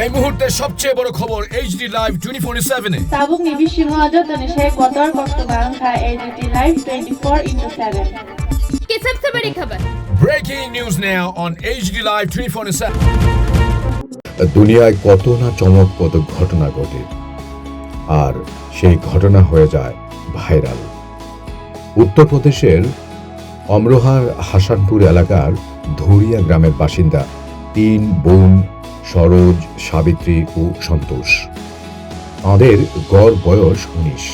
এই মুহূর্তে সবচেয়ে বড় খবর এইচডি লাইভ 24/7 এ Tabuk ni Bishingo Ajotane Sheikh Kotor Kostogarangha AGT Live 24/7 की सबसे बड़ी खबर। Breaking news now on HD live 24/7। দুনিয়ায় কত না চমকপ্রদ ঘটনা ঘটে, আর সেই ঘটনা হয়ে যায় ভাইরাল। উত্তরপ্রদেশের অমরোহার হাসানপুর এলাকার ধুরিয়া গ্রামের বাসিন্দা তিন বোন সরোজ, সাবিত্রী ও সন্তোষ। তাঁদের গড় বয়স 19।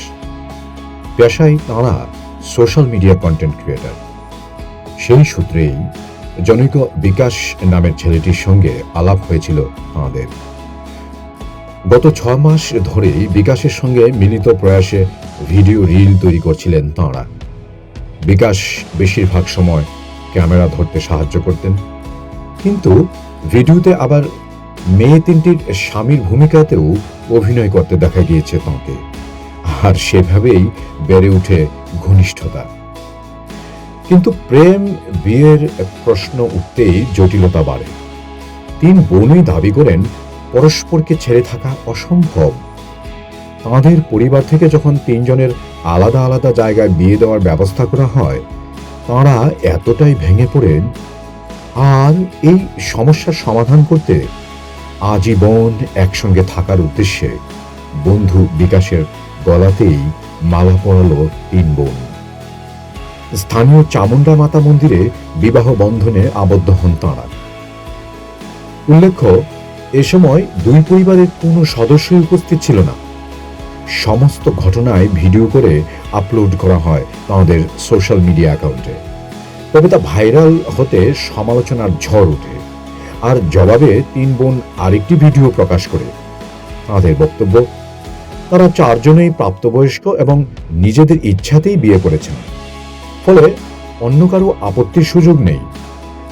পেশায় তাঁরা সোশ্যাল মিডিয়া কন্টেন্ট ক্রিয়েটর। সেই সূত্রেই জনৈক বিকাশ নামের ছেলেটির সঙ্গে আলাপ হয়েছিল তাঁদের। গত 6 মাস ধরেই বিকাশের সঙ্গে মিলিত প্রয়াসে ভিডিও রিল তৈরি করছিলেন তাঁরা। বিকাশ বেশিরভাগ সময় ক্যামেরা ধরতে সাহায্য করতেন, কিন্তু ভিডিওতে আবার মেয়ে তিনটির স্বামীর ভূমিকাতেও অভিনয় করতে দেখা গিয়েছে তাঁকে, আর সেভাবেই বেড়ে উঠে ঘনিষ্ঠতা। কিন্তু প্রেম বিয়ের প্রশ্ন উঠতেই জটিলতা বাড়ে। তিন বোনই দাবি করেন পরস্পরকে ছেড়ে থাকা অসম্ভব। তাঁদের পরিবার থেকে যখন তিনজনের আলাদা আলাদা জায়গায় বিয়ে দেওয়ার ব্যবস্থা করা হয়, তাঁরা এতটাই ভেঙে পড়েন, আর এই সমস্যার সমাধান করতে আজীবন একসঙ্গে থাকার উদ্দেশ্যে বন্ধু বিকাশের গলাতেই মালা পরালো তিন বোন। স্থানীয় চামুন্ডা মাতা মন্দিরে বিবাহ বন্ধনে আবদ্ধ হন তাঁরা। উল্লেখ্য, এ সময় দুই পরিবারের কোনো সদস্যই উপস্থিত ছিল না। সমস্ত ঘটনায় ভিডিও করে আপলোড করা হয় তাঁদের সোশ্যাল মিডিয়া অ্যাকাউন্টে। তবে তা ভাইরাল হতে সমালোচনার ঝড় ওঠে, আর জবাবে তিন বোন আরেকটি ভিডিও প্রকাশ করে। তাঁদের বক্তব্য, তারা চারজনেই প্রাপ্তবয়স্ক এবং নিজেদের ইচ্ছাতেই বিয়ে করেছেন, ফলে অন্য কারো আপত্তির সুযোগ নেই।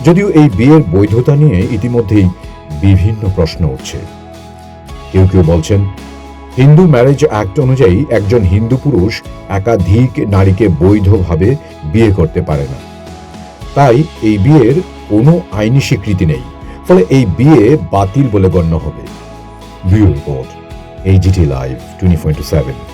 যদিও এই বিয়ের বৈধতা নিয়ে ইতিমধ্যেই বিভিন্ন প্রশ্ন উঠছে। কেউ কেউ বলছেন, হিন্দু ম্যারেজ অ্যাক্ট অনুযায়ী একজন হিন্দু পুরুষ একাধিক নারীকে বৈধভাবে বিয়ে করতে পারে না, তাই এই বিয়ের কোনো আইনি স্বীকৃতি নেই, ফলে এই বিয়ে বাতিল বলে গণ্য হবে। Bureau report, HD live 24/7।